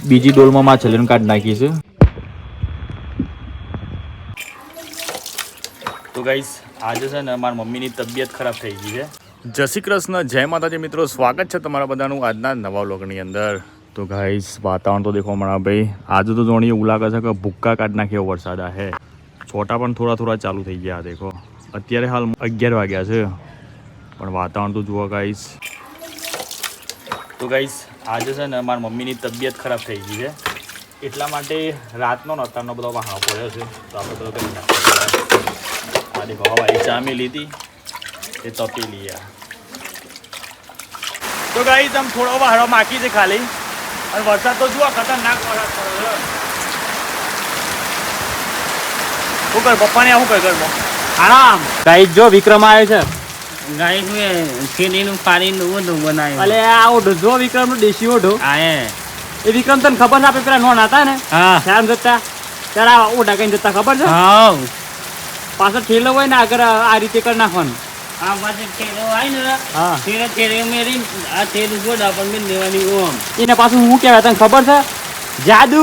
બીજી ડોલમાં માછલીનું કાઢ નાખીશું. તો ગાઈસ આજે છે ને મારી મમ્મીની તબિયત ખરાબ થઈ ગઈ છે. જય શ્રી કૃષ્ણ, જય માતાજી મિત્રો, સ્વાગત છે તમારા બધાનું આજના નવા વ્લોગની અંદર. તો ગાઈસ વાતાવરણ તો દેખો હમણાં ભાઈ આજે તો જોણી એવું લાગે છે કે ભૂક્કા કાઢ નાખ્યો વરસાદ હે. છોટા પણ થોડા થોડા ચાલુ થઈ ગયા દેખો. અત્યારે હાલ 11 વાગ્યા છે પણ વાતાવરણ તો જુઓ ગાઈસ. તો ગાઈસ આજે છે ને મારી મમ્મીની તબિયત ખરાબ થઈ ગઈ છે એટલા માટે રાતનો અત્યારનો બધો વાહનો પડ્યો છે તો આપણે બધો કરી નાખીએ. આ દેખો હવાઈ ચા મેં લીધી એ તપી લઈએ. તો ગાઈસ આમ થોડો વાહડો માખી છે ખાલી અને વરસાદ તો જુઓ ખતરનાક વરસાદ પડ્યો છે. શું કર પપ્પાને શું કર ઘરમાં આરામ. ગાઈસ જો વિક્રમ આવ્યો છે. ગાઈસ મેં ખેડીનું પાણીનું ઓઢું બનાવ્યું. અલે આ ઓઢું જો વિક્રમનું દેશી ઓઢું. હા એ વિક્રમ તને ખબર છે આપણે પેલા નોન હતા ને હા શ્યામ જતા ત્યારે આ ઓઢા કઈ જતા ખબર છે. હા પાછળ ઠેલો હોય ને આગળ આ રીતે કરી નાખવાનું. આ પાછળ ખેડો હોય ને હા ખેડે મેરી આ ખેડું ગોડા પણ મેં લેવાની ઓમ એને પાછું શું કહેવાય તને ખબર છે? જાદુ.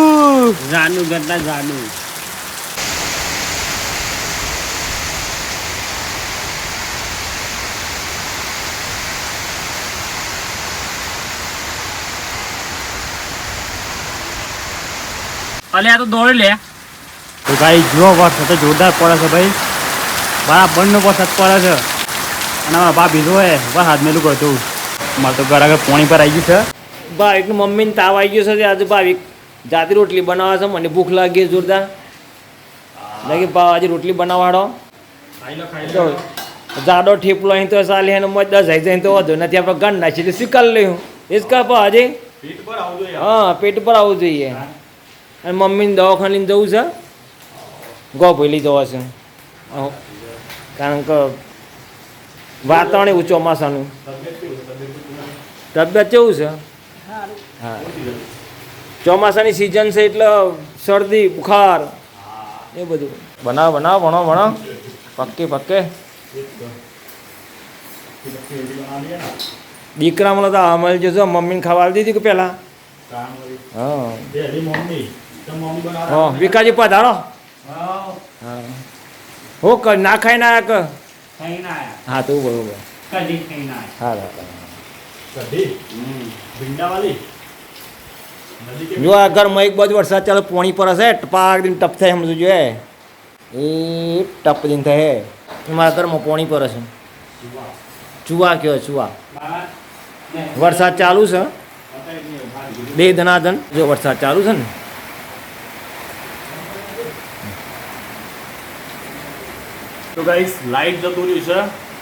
જાદુ કરતા જાદુ. અલે આ તો દોડી લે. તો ભાઈ જો વરસાદ તો જોરદાર પડે છે ભાઈ, બરાબરનો વરસાદ પડે છે અને અમારા ભાભી જો હે વરસાદ મેલું કરતું. મારે તો ઘર આગળ પોણી પર આવી ગયું છે. ભાવિકનું મમ્મીને તાવ આવી ગયો છે આજે ભાવિક જાતે રોટલી બનાવે છે. મને ભૂખ લાગી જોરદાર લાગી આજે રોટલી બનાવવાડો જાડો ઠેપલો અહીં તો ચાલે એને મજ 10 આવી જાય તો વધુ નથી આપણે ગણ નાખી એટલે શીખલ લઉં એ જ કર આજે હા પેટ પર આવવું જોઈએ. અને મમ્મીને દવાખાને લઈને જવું છે ગોભેલી જવા છે કારણ કે વાતાવરણ એવું ચોમાસાનું. તબિયત કેવું છે? હા ચોમાસાની સિઝન છે એટલે શરદી બુખાર એ બધું ભણો પક્કે દીકરા મને તો અમલ જશો મમ્મીને ખાવા આવી દીધી કે પેલા. હા વિકાજી પધારો. હા હો કર ના ખાઈ ના આયા હા તો બરોબર. હા જો આ ઘરમાં એક બાજુ વરસાદ ચાલે પોણી પર હશે ટપાક દિન ટપ થાય સમજો એ ટપ દિન થાય મારા ઘરમાં પોણી પર હશે. ચુવા કયો ચુવા વરસાદ ચાલુ છે બે ધનાધન જો વરસાદ ચાલુ છે ને. તો ગાઈસ લાઈટ જતું રહ્યું છે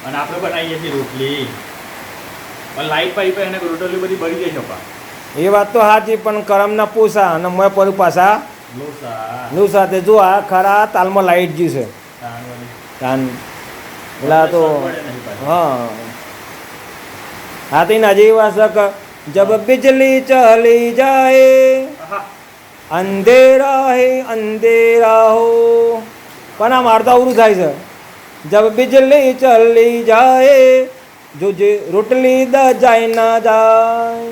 અને આપણે બનાવીએ છીએ રોટલી પણ લાઈટ પાઈ એને રોટલી બધી બળી જાય છે. એ વાત તો સાચી પણ કરમના પોસા અને મેં પર પાછા નું સાથે જો આ ખરા તાલમાં લાઈટ જી છે તાન પેલા તો હા હા તો ના જેવી વાત છે જબ બિજલી ચલી જાય અંધેરા હે અંધેરા હો પણ આ મારતા અવરું થાય છે. જબ બિજલી ચલી જાય જો જે રોટલી દ જાય ના જાય.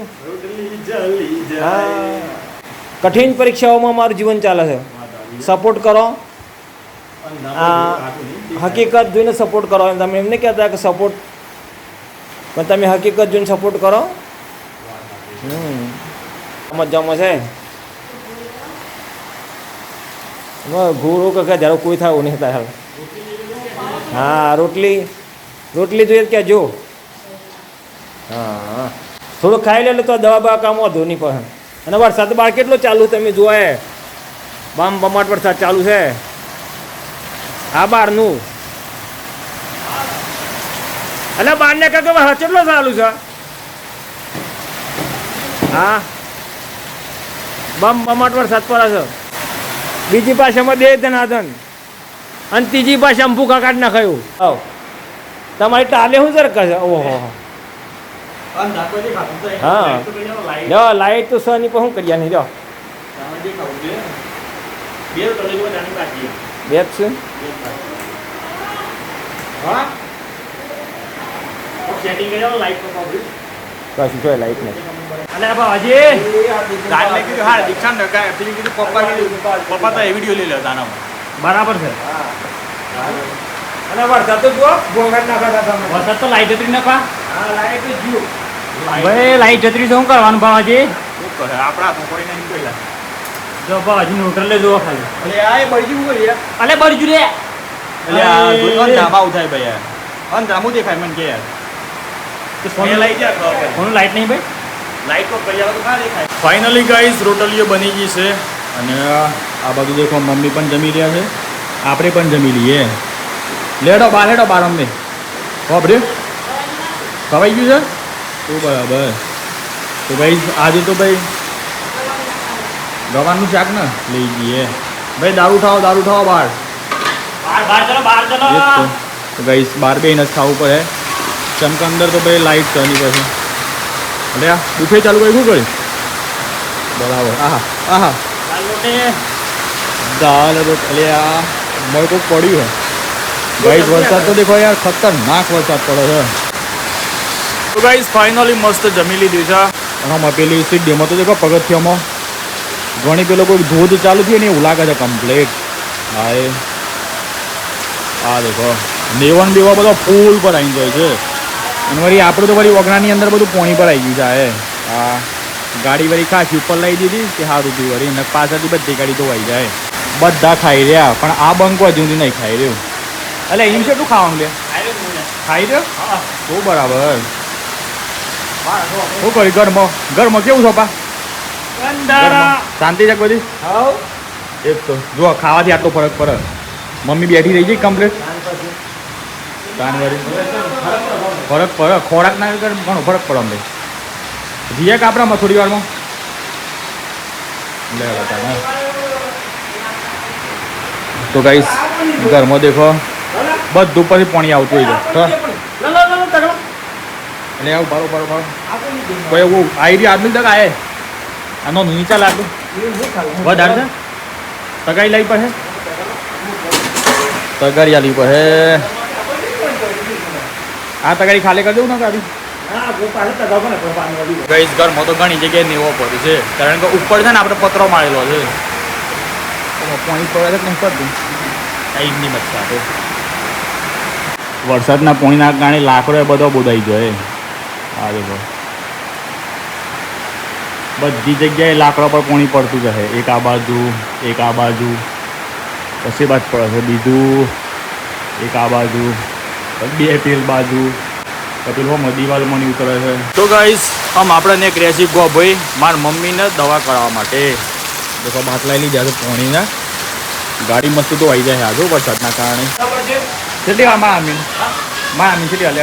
કઠિન પરીક્ષાઓમાં મારું જીવન ચાલે છે. સપોર્ટ કરો આ હકીકત જોઈને સપોર્ટ કરો. તમે એમ નહીં કહેતા કે સપોર્ટ પણ તમે હકીકત જોઈને સપોર્ટ કરો. મજામાં છે ઘોડો કે જ્યારે કોઈ થાય નહીં થાય. હા રોટલી જોઈએ કે જો હા થોડું ખાઈ લે તો દવા બવા કામ વધુ નહીં પડે. અને વરસાદ બહાર કેટલો ચાલુ તમે જોવા બામ બમાટ વરસાદ ચાલુ છે આ બહારનું અને બહારને કાંક વરસાદ કેટલો ચાલુ છે. હા બમ બમાટ વરસાદ પડે છે. બીજી ભાષામાં દે ધનાધન અને ત્રીજી ભાષામાં ભૂખા કાઢ નાખાયું. તમારી ટાલે શું સર કહે ઓહો હા લો લાઈટ તો સની પર શું કર્યા નહીં જો બે છે સેટિંગ કરી લાઈટ પર કશું છે લાઈટ નહીં. અલે બાજી ગાડી લઈ ગયું હા દીક્ષા ને પેલી કીધું પપ્પા તો એ વિડીયો લઈ લે તાનામાં બરાબર છે. અને વરસાદ તો જુઓ ઘોંઘાટ નાખા હતા. વરસાદ તો લાઈટ જત્રી નાખવા. હા લાઈટ જીઓ. ભાઈ લાઈટ જત્રી શું કરવાનું બાવાજી? શું કરે આપણા તો કોઈ નહીં કઈલા. જો બાવાજી ન્યુટ્રલ લે જોવા ખાલી. અલે આ એ બળજી ઉગર યાર. અલે બળજુ રે. અલે આ દુકાન ધાબા ઉઠાય ભાઈ યાર. અંધામું દેખાય મને કે યાર. તો ફોન લઈ જા ફોન લાઈટ નહીં ભાઈ. લાઈટ તો કરી આવે તો કા દેખાય. ફાઇનલી ગાઈસ રોટલીઓ બની ગઈ છે અને આ બધું દેખો મમ્મી પણ જમી રહ્યા છે. આપણે પણ જમી લઈએ. લેડો બાર અમને બાપરે ખવાઈ ગયું છે તો બરાબર. તો ભાઈ આજે તો ભાઈ ગવાનું શાક ને લઈ જઈએ ભાઈ. દારૂ ઠાવો બહાર તો ભાઈ બહાર બેન જ ખાવું પડે. ચમક અંદર તો ભાઈ લાઈટ કરવી પડે. એટલે આ બુફે ચાલુ કરી શું કરે બરાબર. આહા દાલ એટલે આ મોય કોક પડ્યું છે ગાઈસ. વરસાદ તો દેખો યાર ખતરનાક વરસાદ પડે છે. તો ગાઈસ ફાઇનલી મસ્ત જમી લીધું છે. અને પેલી સીડીમાં તો દેખો પગથિયામાં ઘણી પેલો કોઈ ધોધ ચાલુ થયું ને એવું લાગે છે કમ્પ્લીટ. હા એ આ દેખો નેવન બેવા બધો ફૂલ પર આવી જાય છે. અને વળી આપણે તો વળી વગડાની અંદર બધું પોણી પર આવી ગયું છે. હા ગાડી વળી ખાસી ઉપર લઈ દીધી કે સારું થયું વળી અને પાછળથી બધી ગાડી ધોવાઈ જાય. બધા ખાઈ રહ્યા પણ આ બંકો હજુ સુધી નહીં ખાઈ રહ્યું. એટલે એમ છે શું ખાવાનું લે ખાઈ રહ્યો તો બરાબર. શું કરી ઘરમાં કેવું છો પા? શાંતિ છે બધી? એક તો જો ખાવાથી આટલો ફરક પડે. મમ્મી બેઠી રહી જાય કમ્પ્લીટ ફરક પડે. ખોરાક ના ઘણો ફરક પડે અમને. જીએ કાપડામાં થોડી વારમાં લે તો ગાઈસ ઘરમાં દેખો બધું ઉપરથી પાણી આવતું હોય છે. એટલે આવું બારો કોઈ એવું આવી રહ્યું આદમી તક આયે આનો નીચા લાગુ વધારે છે. તગાઈ લઈ પડે તગારી આલી પડે. આ તગારી ખાલી કરી દઉં ને ગાડી. ગાઈસ ઘરમાં તો ઘણી જગ્યાએ નેવો પડ્યું છે કારણ કે ઉપર છે ને આપણે પતરો મારેલો છે. પાણી પડે છે નહીં પડતું ટાઈમની મચ્છા તો વરસાદના પાણીના કારણે લાકડો બધો બોદાઈ જાય. આ દેખો બધી જગ્યાએ લાકડા પર પાણી પડતું રહે. એક આ બાજુ પછી બાદ પડે છે બીજું એક આ બાજુ બે પેલ બાજુ પેલું દિવાલમાં નહીં ઉતરે છે. તો ગાઈસ આમ આપણે એક રેસીપ ગો ભાઈ મારા મમ્મીને દવા કરાવવા માટે દેખો બાટલા લીધા છે પાણીના. ગાડી મસ્ત તો આવી જાય આજુ વરસાદના કારણે. કેટલી મામી કેટલી હાલે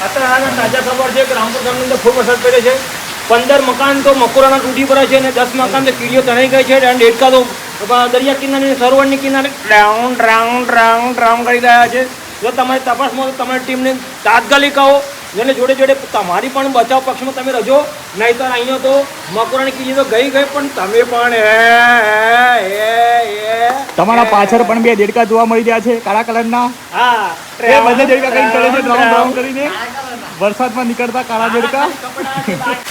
અત્યારે તાજા ખબર છે કે રામપુર ગામની અંદર ફૂલ વરસાદ પડે છે. 15 મકાન તો મકોરાના તૂટી પડે છે અને 10 મકાન તો કીડીઓ તણાઈ ગઈ છે અને ડેડકા તો દરિયા કિનારે સરોવરની કિનારે રાઉન્ડ કરી રહ્યા છે. જો તમારી તપાસમાં તો તમારી ટીમને તાત્કાલિક આવો જેને જોડે તમારી પણ બચાવ પક્ષમાં તમે રજો. નહીંતર અહીંયા તો મકોરાની કીડી તો ગઈ પણ તમે પણ તમારા પાછળ પણ બે દેડકા જોવા મળી રહ્યા છે કાળા કલરના. હા બધા દેડકા કઈ કરે છે રાઉન્ડ કરીને વરસાદમાં નીકળતા કાળા દેડકા.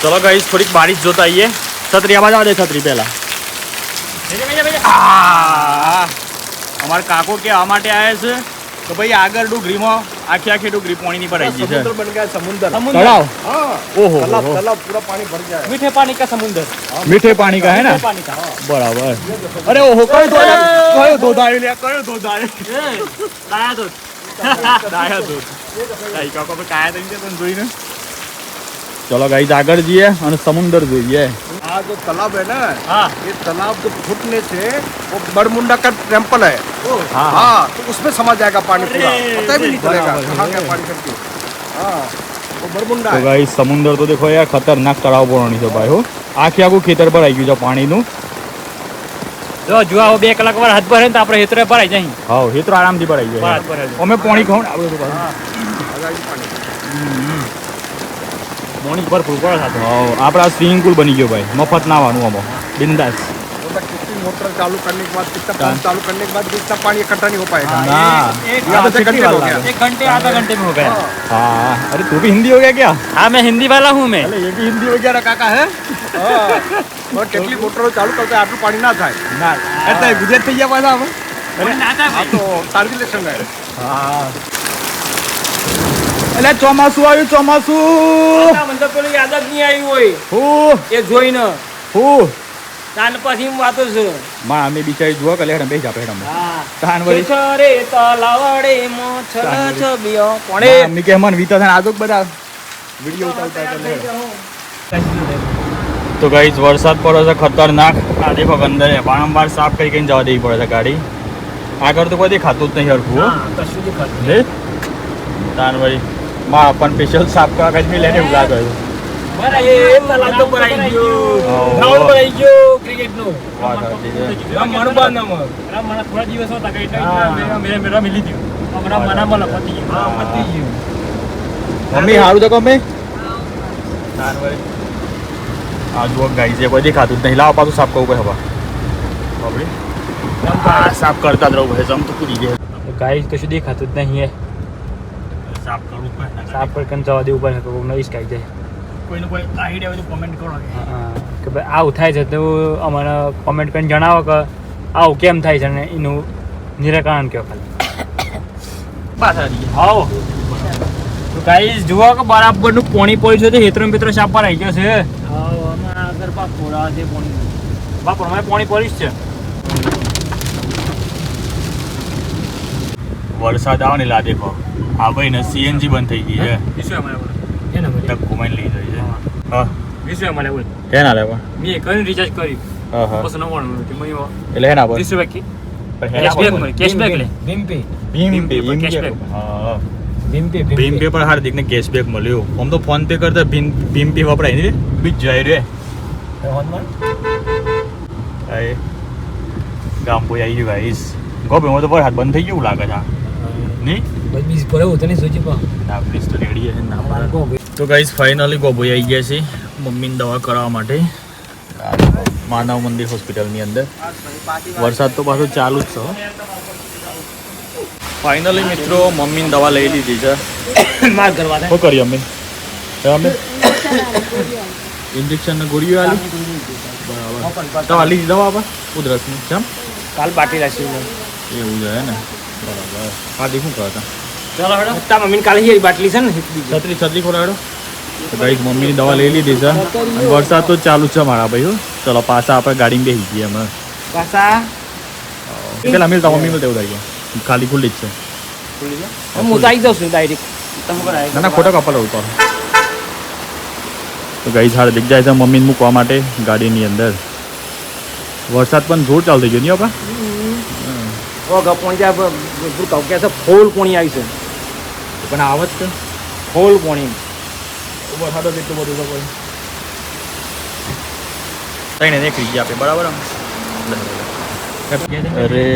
ચલો ગાઈસ થોડીક બારીશ જોતા આવીએ. છત્રી આવા જવા દે છત્રી પહેલા. અમારા કાકો કે આ માટે આવ્યા છે તો ભાઈ આગળ ડુંગળીમાં આખી ડુંગળી પાણીની ભરાઈ ગઈ છે. તળાવ ઓહો तालाब पूरा पानी भर गया है. मीठे पानी का समुंदर मीठे पानी का है ना बराबर. अरे ओहो कयो दूध आयो दाया दूध કઈ કાકો પર કાયા થઈ ગયા તને જોઈને. ચલો ગાઈસ આગળ જઈએ અને સમુદ્ર જોઈએ. हाँ जो तालाब है ना हाँ ये तालाब जो फूटने से वो बड़मुंडा का टेम्पल है. हाँ हाँ तो उसमें समा जाएगा पानी पूरा पता भी नहीं चलेगा बराबर. कहाँ का पानी करके. हाँ वो बड़मुंडा તો है. ગાઈસ સમુદ્ર તો દેખો યાર ખતરનાક તળાવ ભરવાની છે ભાઈ. હો આખું ખેતર પર આવી ગયું છે પાણીનું. જો આવો 2 કલાક વાર હાથ ભરે તો આપણે હેતરે ભરાઈ જાય. હા હેતર આરામથી ભરાઈ જાય. હાથ ભરાઈ જાય. અમે પાણી ખાવ ને આપણે મોણી ભરપૂર પડે સાથે. આપણા સ્વિમિંગ પુલ બની ગયો ભાઈ. મફત નાવાનું આમાં બિંદાસ. मोटर चालू करने के बाद कितना पंप चालू करने के बाद भी इतना पानी इकट्ठा नहीं हो पाएगा हाँ यहाँ पे कितनी इकट्ठा बार हो गया लगा? 1 घंटे आधा घंटे में हो गया। हाँ अरे तू भी हिंदी हो गया क्या? हाँ मैं हिंदी वाला हूँ मैं। अरे ये भी हिंदी हो गया रे काका है और કેટલી મોટરો ચાલુ કરતા આટલું પાણી ના થાય ના એટલે ગુજરાત થઈ ગયા પાછા હવે આ તો ટ્રાન્સલેશન હે હા એટલે ચોમાસું આવ્યું ચોમાસું મને તો પેલું યાદ જ નહીં આવ્યું હોય હું એ જોઈને હું તાન પછી વાતો છે માં અમે બિચારી જુઓ કે લેડમ બેસી આપે હેડમ હા તાન વળી છરે તલાવડે મોછલ છબિયો કોણે મમ્મી કે મન વીતા થાય આજુક બધા વિડિયો ઉતારતા तो गाइस वरसाद पड़े છે ખતરનાક આ દેખો અંદર વારંવાર સાફ કરી કરીને જવા દેવી પડે છે ગાડી આગળ તો કોઈ દેખાતું જ નહીં હરખું હા કશું જ ખાતું લે તાન વળી માં પણ સ્પેશિયલ સાફ કરવા કાઢી લેને એવું લાગે છે મારા એ તલાવ તો ભરાઈ ગયો હા. ગ્રાઉન્ડ ભરાઈ ગયો ક્રિકેટ નું વાત સાચી છે. રમવાનું નામ મને થોડા દિવસ હતા કઈ હા. મેરા મિલી થયું હમણાં મનામાં લપતી ગયું. હા મતી ગયું મમ્મી સારું તો ગમે તાન વળી આ જુઓ ગાઈસ એ કોઈ દેખાતું જ નહીં લાવ પાછું સાફ કરવું પડે હવે સાફ કરતા જ રહું છે જમ તો પૂરી જાય ગાઈસ કશું દેખાતું જ નહીં સાફ કરવું પડે સાફ કરીને જવા દેવું પડે કે નવી સ્કાઈ જાય. કોઈને કોઈ આઈડિયા હોય તો કોમેન્ટ કરો કે ભાઈ આવું થાય છે તો અમને કોમેન્ટ કરીને જણાવો કે આવું કેમ થાય છે ને એનું નિરાકરણ કયો ખાલી પાછા આવો તો ગાઈસ જુઓ કે બરાબરનું પોણી પડ્યું છે તો હેતરો મિત્ર સાપ પર આવી ગયો છે. આગળ પા ખોડા છે પણ બાપર મારે પોણી પડીશ છે. વરસાદ આવે ને લા દેખો આ ભાઈ ને સીએનજી બંધ થઈ ગઈ છે વિશ્વ મને બોલ એના મને ટક કુમાઈને લઈ જાય છે હા વિશ્વ મને બોલ હેના લેવા મેં કરીને રિચાર્જ કર્યું હા હા પછી 99 કે મેં એટલે હેના પર 30 રૂપિયા પણ હેના કેશબેક મળે કેશબેક લે ભીમપી ભીમ ભીમ પે પર ભીમ cashback. હા ભીમપી ભીમ પે પર હાર્દિક ને કેશબેક મળ્યો આમ તો ફોન પે કરતા ભીમ પે વપરાય ને બીજ જાય રે એ ગામ બોય આવી ગયું ગાઈસ ગોબે હું તો પર હાથ બંધ થઈ ગયું લાગે છે નહીં બીજ પર એવું તને સોચી પા ના પ્લીઝ તો રેડી છે ના પડે તો ગાઈસ ફાઇનલી ગોબોઈ આવી ગયા છે મમ્મીની દવા કરાવવા માટે માનવ મંદિર હોસ્પિટલની અંદર વરસાદ તો પાછો ચાલુ જ છે ફાઇનલી મિત્રો મમ્મીની દવા લઈ લીધી છે માર કરવા શું કરી અમે અમે ઇન્જેક્શન ને ગોળીઓ આલી બરાબર તો આલી દવા આપા ઉધરસની કેમ કાલ બાટી રાખી એવું છે ને બરાબર હા દેખું કરતા ચાલો હેડો તા મમ્મીને કાલે હિયરી બાટલી છે ને છત્રી છત્રી ખોરાડો તો ગાઈસ મમ્મીની દવા લઈ લીધી છે અને વરસાદ તો ચાલુ જ છે મારા ભાઈ હો. ચલો પાછા આપણે ગાડીમાં બેસી ગયા અમે પાછા પેલા મિલતા મમ્મી મિલતા એવું થાય ખાલી ખુલ્લી જ છે હું તો આવી જાઉં છું ડાયરેક્ટ તમે પર ના ના ખોટા કપલ ઉતાર તો ગાઈસ હાલ દેખ જાય છે મમ્મીને મૂકવા માટે ગાડીની અંદર વરસાદ પણ જોર ચાલુ થઈ ગયો નહીં આપા ઓ ગપોણી જ્યાં કહું કે છે ફૂલ પોણી આવી છે પણ આવત છે ફૂલ પોણી વરસાદ જ એટલું બધું તો કોઈ કઈ ને નીકળી ગયા આપણે બરાબર અરે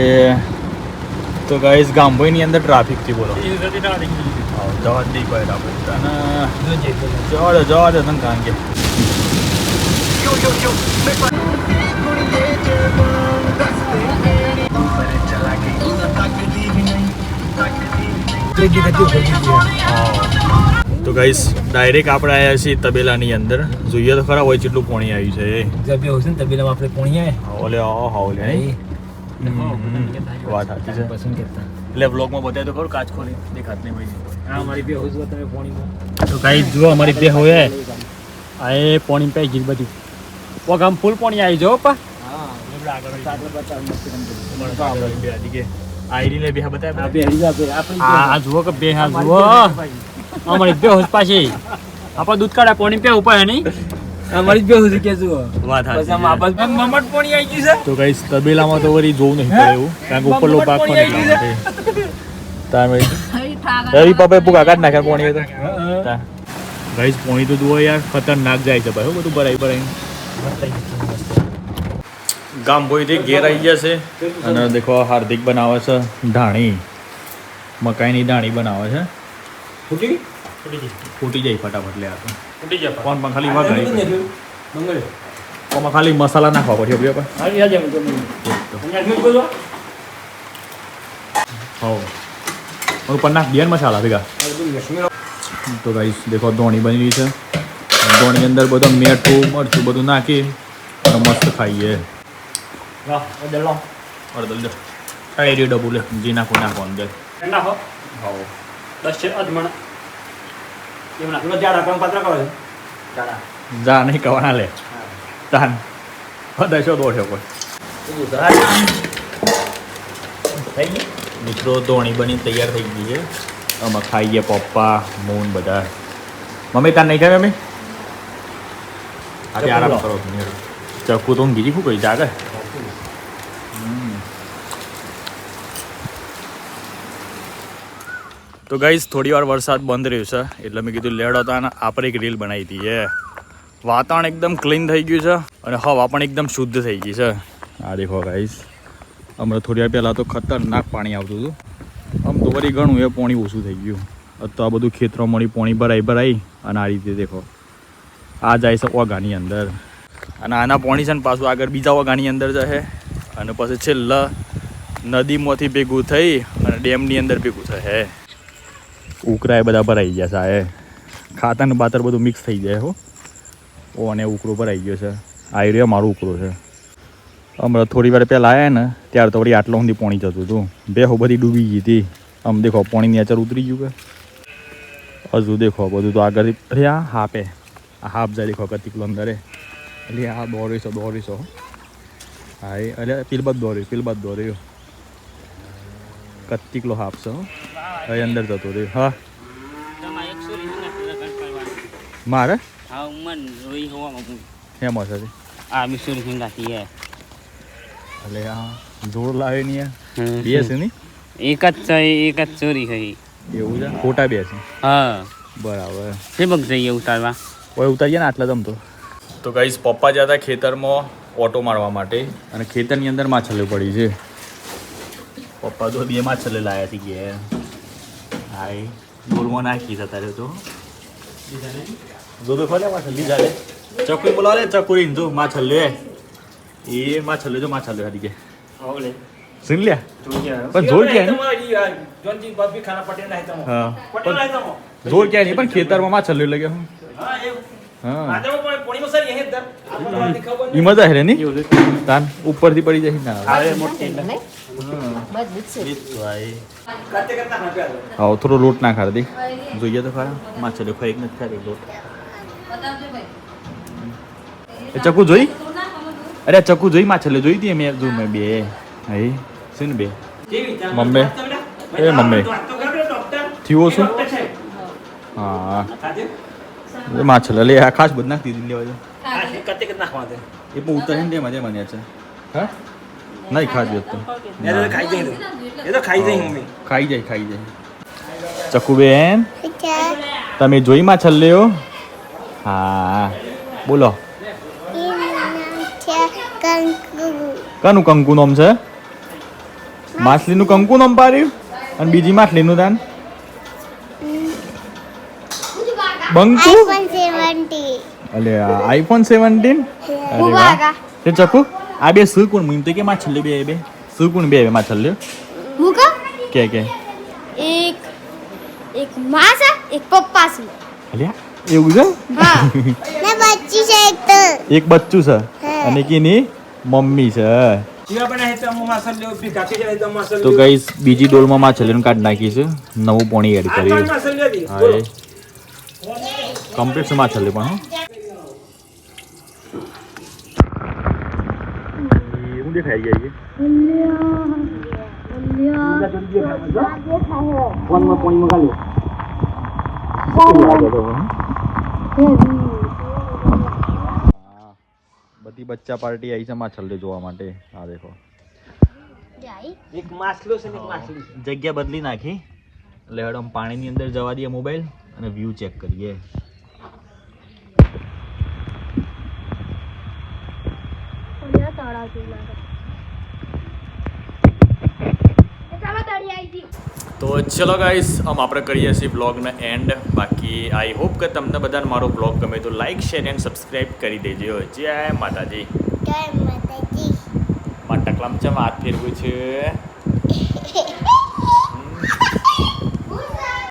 તો ગાઈસ ગામભાઈની અંદર ટ્રાફિક થી બોલો જવા જ નહીં કોઈ આપણે જવા દે તને કારણ કે તો ગાઈસ ડાયરેક્ટ આપણે આવ્યા છીએ તબેલાની અંદર જોઈએ તો ખરા હોય જેટલું પાણી આવ્યું છે એ જબે હોય છે ને તબેલામાં આપણે પોણી આવે ઓલે ઓલે વાત સાચી છે પસંદ કરતા એટલે બ્લોગમાં બતાવ્યું તો ખરું કાચ ખોલી દેખાત નહીં ભાઈ હા મારી બે હોય તમે પોણીમાં તો ગાઈસ જુઓ અમારી બે હોય આ એ પોણી પે ગઈ બધી પગ આમ ફૂલ પોણી આવી જાઓ પા હા આગળ બતાવ મસ્ત આઈડી લે બે બતાવ્યા બે હરી આપે આપણે આ જુઓ કે બે હા જુઓ અમારી બે હોશ પાછી આપણે દૂધ કાઢા પોણી પે ઉપર હે નહીં અમારી બે હોય કે જુઓ વાત બસ સાચી આમ આ બસ મમટ પોણી આવી ગઈ છે તો ગાઈસ તબેલામાં તો વળી જોવું નહીં પડે એવું કારણ કે ઉપરનો ભાગ પણ એટલા માટે તાર ભાઈ રવિ પાપે પુકા કાઢ નાખ્યા પોણી તો ગાઈસ પોણી તો જુઓ યાર ખતરનાક જાય છે ભાઈ હો બધું ભરાઈ ગામ ભોયથી ઘેર આવી ગયા છે અને દેખો હાર્દિક બનાવે છે ધાણી મકાઈની ધાણી બનાવે છે ફૂટી જાય ફટાફટ લે આ તો ફૂટી જાય કોણ પણ ખાલી વઘારી આમાં ખાલી મસાલા નાખવા પડશે આપણે હારી હાજે તો બોલો હા ઉપર નાખ દિયા મસાલા ભેગા તો ગાઈસ દેખો ધોણી બની રહી છે ધોણી અંદર બધું મીઠું મરચું બધું નાખી અને મસ્ત ખાઈએ વાહ દલ્લો અડધો લે ખાઈ રહ્યો ડબુ લે જી નાખો અંદર નાખો હા 10 છે અધમણ એમ નાખો જાડા કામ પાત્ર કરો જાડા જા નહીં કવાના લે તાન બધા દોડ્યો કોઈ મિત્રો ધોણી બની તૈયાર થઈ ગઈ છે આમાં ખાઈએ પપ્પા મૂન બધા મમ્મી તાર નહીં ખાય મમ્મી આજે આરામ કરો ચક્કુ તો ઊંઘી શું કહી જાગે તો ગાઈસ થોડી વાર વરસાદ બંધ રહ્યો છે એટલે મેં કીધું લેડ હતા અને આપણે એક રીલ બનાવી હતી વાતાવરણ એકદમ ક્લીન થઈ ગયું છે અને હવા પણ એકદમ શુદ્ધ થઈ ગઈ છે આ દેખો ગાઈસ હમણાં થોડી વાર પહેલાં તો ખતરનાક પાણી આવતું હતું આમ તો વળી ઘણું એ પાણી ઓછું થઈ ગયું તો આ બધું ખેતરો મળી પાણી ભરાઈ અને આ રીતે દેખો આ જાય છે ઓગાની અંદર અને આના પાણી છે ને પાછું આગળ બીજા ઓગાની અંદર જશે અને પછી છેલ્લા નદીમાંથી ભેગું થઈ અને ડેમની અંદર ભેગું થશે ઉકરા બધા ભરાઈ ગયા છે આ ખાતર ને બાતર બધું મિક્સ થઈ જાય હો ઓ અને ઉકરો ભરાઈ ગયો છે આ એરિયા મારું ઉકરો છે હમણાં થોડી વાર પહેલાં આવ્યા ને ત્યારે તો વળી આટલા સુધી પાણી જતું હતું બેહો બધી ડૂબી ગઈ હતી આમ દેખો પાણીની અચર ઉતરી ગયું કે હજુ દેખો બધું તો આગળથી અરે આ હાપે આ હાપ જાય દેખો કતિકલો અંદર એટલે આ દોડીશો હા એ અરે પીલબાદ દોર્યો કતિકલો હાપ છે હવે અંદર જતો રહ્યો હા મારે हाँ मन वही हुआ मम्मी હેમ હશે आ मिसुर हिंगाती है એટલે આ જોર લાવે નહીં બે છે નહીં एक ज चोरी है એવું છે ખોટા બે છે हाँ બરાબર से बग जाइए उतारवा કોઈ ઉતારીએ ને આટલા જમતો તો ગાઈસ પપ્પા જતા ખેતરમાં ઓટો મારવા માટે અને ખેતરની અંદર માછલીઓ પડી છે પપ્પા તો બે માછલી લાવ્યા હતી ઘેર હાય બોલમાં નાખી છે તારે તો જો તો ખોલે માછલી ચાલે ચકુરી બોલાવે લે ચકુરી જો માછલી એ માછલી જો માછલી હતી કે ઓલે સુન લે પણ જોર ક્યાં જોનજી બાપી ખાના પટેલ નહીં તમો હા પટેલ નહીં તમો જોર ક્યાં નહીં પણ ખેતરમાં માછલી લગે હું હા એ હા માધવ પણ પોણીમાં સર અહીં દર આપણને ખબર ઈ મજા હે ની તાન ઉપરથી પડી જાય ના આવે મોટી કાતે કરતા ના પ્યાર આવો થોડો લોટ ના ખાર દે જોઈએ તો ખરા માછલી ખાઈ નથી ખારી લોટ એ ચકુ જોઈ અરે ચકુ જોઈ માછલી જોઈ હતી મેં જો મેં બે હે શું બે મમ્મી એ મમ્મી થયો શું હા એ માછલી લે આ ખાસ બધ નાખી દીધી લેવા કાતે કરતા નાખવા દે એ પણ ઉતરે ને મજા મને છે હા નહીં ખાધી તો એ તો ખાઈ જાય એ તો ખાઈ જાય મમ્મી ખાઈ જાય ચકુબેન તમે જોઈ માછલીઓ હા બોલો કનું કંકુ નામ છે માછલીનું કંકુ નામ પાડ્યું અને બીજી માછલીનું દાન બંકુ અલે આઈફોન 17 અરે વાહ તે ચકુ આ બે શું કોણ મુઈમ તો કે માછલી બે શું કોણ બે માછલીઓ मुका કે एक माँ से एक पप्पा से અલ્યા એવું છે हाँ मैं बच्ची से એક બચ્ચું છે અને કીની મમ્મી છે જીવા બના હે તો માસલ લ્યો બી કાકે જાય તો માસલ તો ગાઈસ બીજી ડોલમાં માછલીનું કાઢ નાખી છે નવું પાણી એડ કર્યું માસલ લ્યો બી હા એ કમ્પ્લીટ છે માછલી પણ હું દેખાઈ ગઈ ફોન માં પાણી મગાલ્યો બધી બચ્ચા પાર્ટી આવી છે માછલી જોવા માટે આ દેખો એક માસલો છે ને એક માછલી જગ્યા બદલી નાખી એટલે હડમ પાણીની અંદર જવા દઈએ મોબાઈલ અને વ્યૂ ચેક કરીએ તો ચલો ગાઈસ આપણે કરીએ છીએ બ્લોગને એન્ડ. બાકી આઈ હોપ કે તમને બધાને મારો બ્લોગ ગમે તો લાઈક શેર એન્ડ સબસ્ક્રાઈબ કરી દેજો. જય માતાજી. જય માતાજી. મારા ટકલામ ચમ હાથ ફેરવું છે.